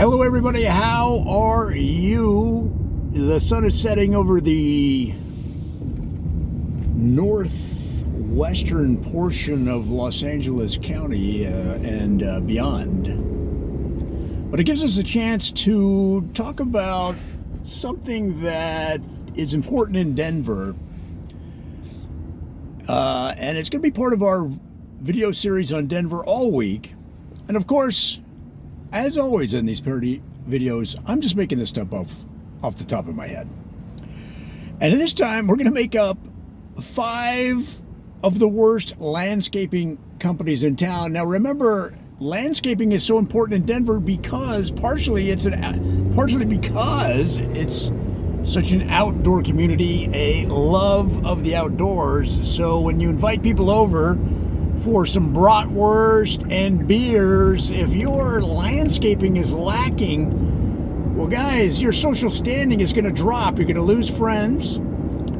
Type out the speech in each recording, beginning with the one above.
Hello everybody, how are you? The sun is setting over the northwestern portion of Los Angeles County and beyond. But it gives us a chance to talk about something that is important in Denver. And it's going to be part of our video series on Denver all week. And of course, as always in these parody videos, I'm just making this stuff off the top of my head. And this time, we're going to make up 5 of the worst landscaping companies in town. Now, remember, landscaping is so important in Denver because partially because it's such an outdoor community, a love of the outdoors. So when you invite people over for some bratwurst and beers, if your landscaping is lacking, well, guys, your social standing is going to drop. You're going to lose friends.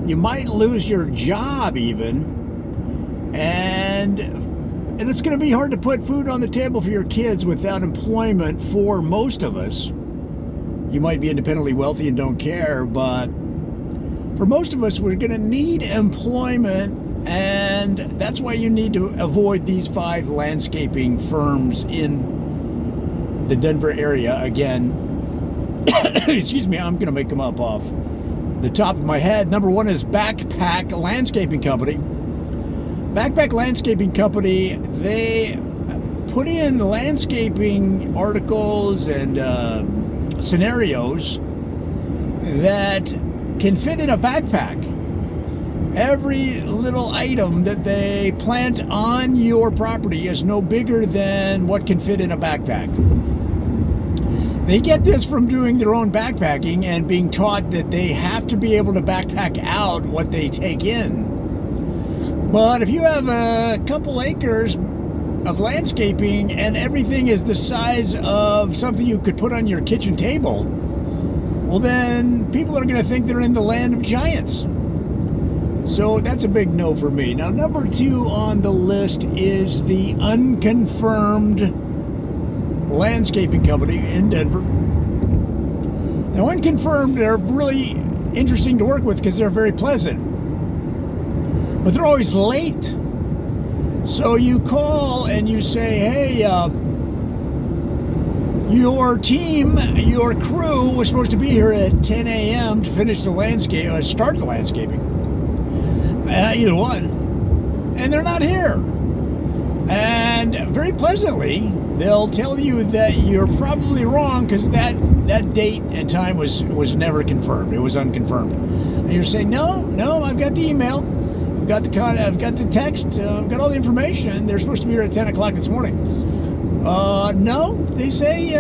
You might lose your job even. And it's going to be hard to put food on the table for your kids without employment for most of us. You might be independently wealthy and don't care, but for most of us, we're going to need employment. And that's why you need to avoid these 5 landscaping firms in the Denver area. Again, excuse me, I'm going to make them up off the top of my head. Number 1 is Backpack Landscaping Company. Backpack Landscaping Company, they put in landscaping articles and scenarios that can fit in a backpack. Every little item that they plant on your property is no bigger than what can fit in a backpack. They get this from doing their own backpacking and being taught that they have to be able to backpack out what they take in. But if you have a couple acres of landscaping and everything is the size of something you could put on your kitchen table, well, then people are going to think they're in the land of giants. So that's a big no for me. Now, number 2 on the list is the Unconfirmed Landscaping Company in Denver. Now, Unconfirmed, they're really interesting to work with because they're very pleasant. But they're always late. So you call and you say, hey, your team, your crew was supposed to be here at 10 a.m. to finish the landscape, start the landscaping. Either one. And they're not here. And very pleasantly, they'll tell you that you're probably wrong because that date and time was never confirmed. It was unconfirmed. And you're saying, no, I've got the email. I've got the text. I've got all the information. They're supposed to be here at 10 o'clock this morning. No, they say,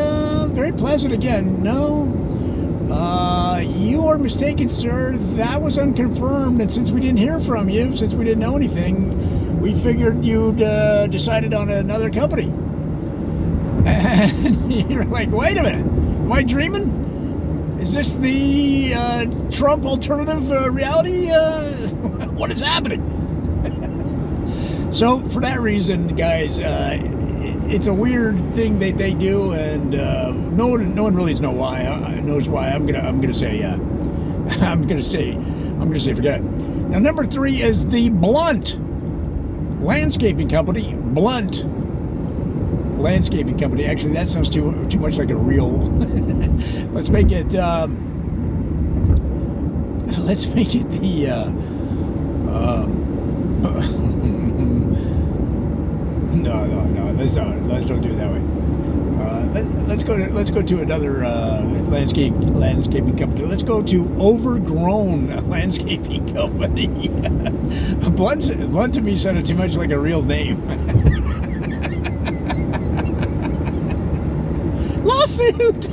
very pleasant again. No, you are mistaken, sir. That was unconfirmed. And since we didn't hear from you, since we didn't know anything, we figured you'd decided on another company. And you're like, wait a minute. Am I dreaming? Is this the Trump alternative reality? What is happening? So for that reason, guys, it's a weird thing that they do, and no one really knows why. I'm gonna say forget it. Now, number 3 is the Blunt Landscaping Company. Blunt Landscaping Company. Actually, that sounds too much like a real. Let's make it the. No. Let's don't do it that way. Let's go to another landscaping company. Let's go to Overgrown Landscaping Company. Blunt to me sounded too much like a real name. Lawsuit.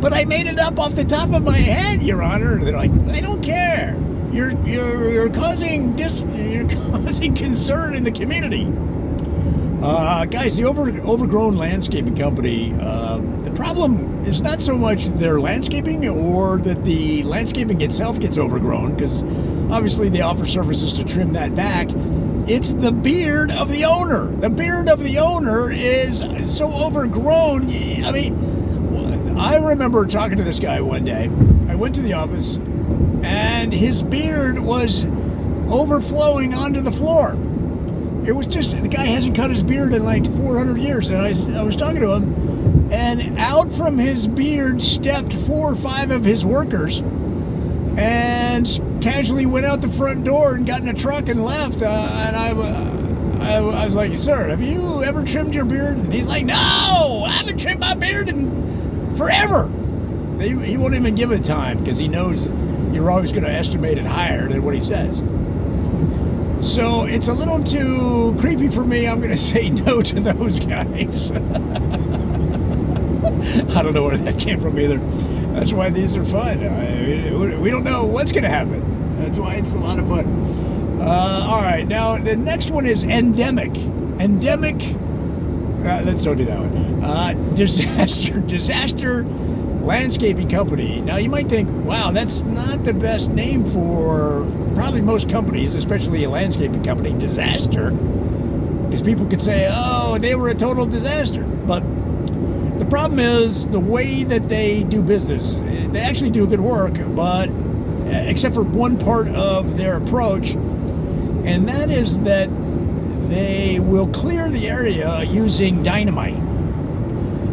But I made it up off the top of my head, Your Honor. They're like, I don't care. You're causing concern in the community. Guys, the Overgrown Landscaping Company, the problem is not so much their landscaping or that the landscaping itself gets overgrown, because obviously they offer services to trim that back. It's the beard of the owner. The beard of the owner is so overgrown. I mean, I remember talking to this guy one day. I went to the office, and his beard was overflowing onto the floor. It was just, the guy hasn't cut his beard in like 400 years. And I was talking to him, and out from his beard stepped 4 or 5 of his workers and casually went out the front door and got in a truck and left. And I was like, sir, have you ever trimmed your beard? And he's like, no, I haven't trimmed my beard in forever. He won't even give it time because he knows you're always going to estimate it higher than what he says. So it's a little too creepy for me. I'm going to say no to those guys. I don't know where that came from either. That's why these are fun. We don't know what's going to happen. That's why it's a lot of fun. All right. Now, the next one is endemic. Endemic. Let's don't do that one. Disaster landscaping company. Now, you might think, wow, that's not the best name for probably most companies, especially a landscaping company. Disaster. Because people could say, oh, they were a total disaster. But the problem is the way that they do business. They actually do good work, but except for one part of their approach, and that is that they will clear the area using dynamite.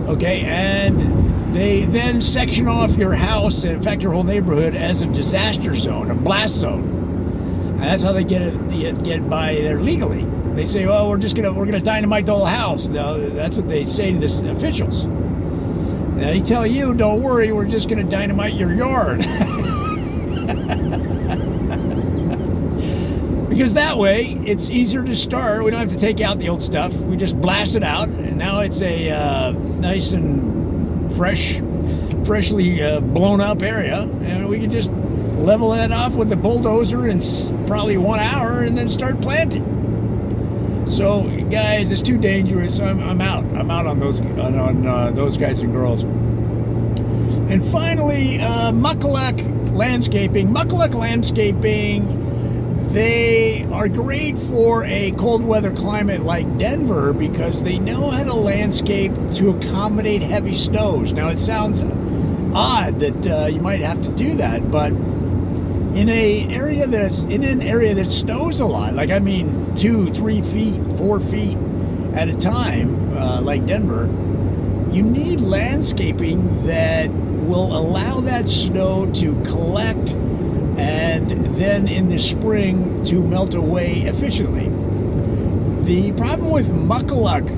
Okay, and they then section off your house, and in fact your whole neighborhood, as a disaster zone, a blast zone. And that's how they get by there legally. They say, "Oh, we're gonna dynamite the whole house." Now, that's what they say to the officials. Now, they tell you, "Don't worry, we're just gonna dynamite your yard," because that way it's easier to start. We don't have to take out the old stuff. We just blast it out, and now it's a nice and freshly blown up area, and we can just level that off with a bulldozer in probably 1 hour, and then start planting. So, guys, it's too dangerous. I'm out. I'm out on those guys and girls. And finally, Muckalek Landscaping. Muckalek Landscaping. They are great for a cold weather climate like Denver because they know how to landscape to accommodate heavy snows. Now, it sounds odd that you might have to do that, but in an area that snows a lot, like 2, 3 feet, 4 feet at a time, like Denver, you need landscaping that will allow that snow to collect and then in the spring to melt away efficiently. The problem with Muckalek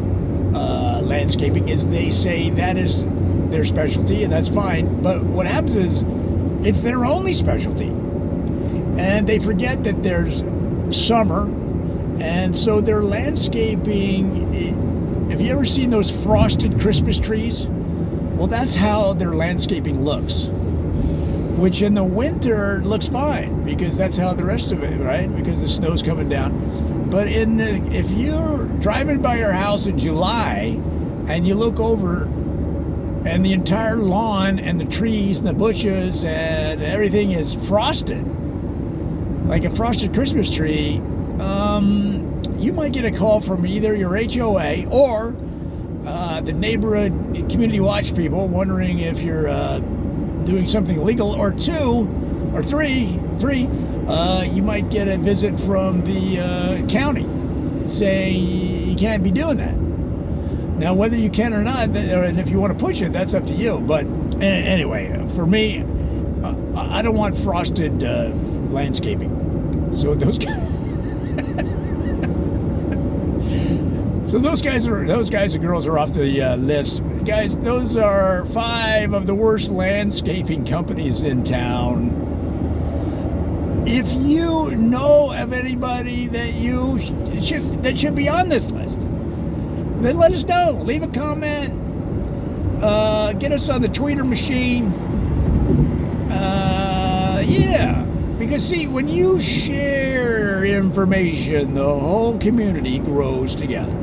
landscaping is they say that is their specialty, and that's fine, but what happens is it's their only specialty. And they forget that there's summer, and so their landscaping, have you ever seen those frosted Christmas trees? Well, that's how their landscaping looks, which in the winter looks fine because that's how the rest of it, right? Because the snow's coming down. But if you're driving by your house in July and you look over and the entire lawn and the trees and the bushes and everything is frosted, like a frosted Christmas tree, you might get a call from either your HOA or the neighborhood community watch people wondering if you're doing something illegal, or 2 or 3, you might get a visit from the county saying you can't be doing that. Now, whether you can or not, and if you want to push it, that's up to you. But anyway, for me, I don't want frosted landscaping. So those guys and girls are off the list. Guys, those are 5 of the worst landscaping companies in town. If you know of anybody that should be on this list, then let us know. Leave a comment. Get us on the Twitter machine. Yeah. Because, see, when you share information, the whole community grows together.